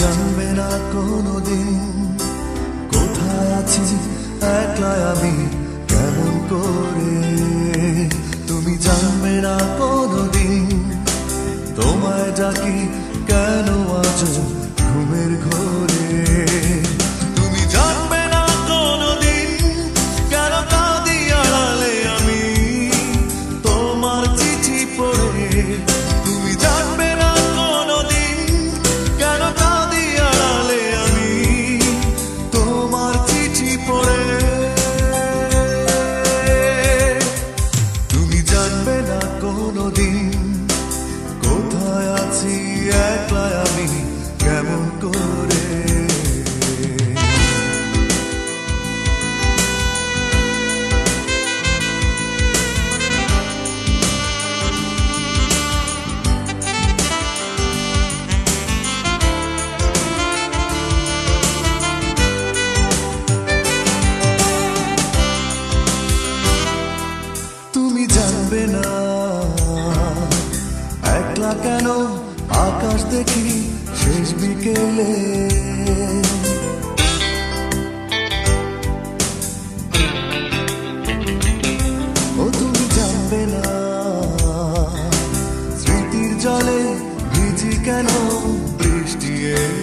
জানবে না কোনোদিন কোথায় আছি একলা আমি কেমন করে। তুমি জানবে না কোনোদিন তোমায় ডাকি কেন আজ ঘুমের ঘোরে। তুমি জানবে না কোনোদিন কেন কাঁদি আড়ালে আমি তোমার চিঠি পড়ে। তুমি জানবে না কোনোদিন কেন কাঁদি আড়ালে আমি তোমার চিঠি পড়ে। তুমি জানবে না কোনোদিন কোথায় আছি একলা আমি কেমন করে। তুমি জানবে না একলা কেন আকাশ দেখি শেষ বিকেলে। ও তুমি জানবে না স্মৃতির জলে ভিজি কেন বৃষ্টি এলে।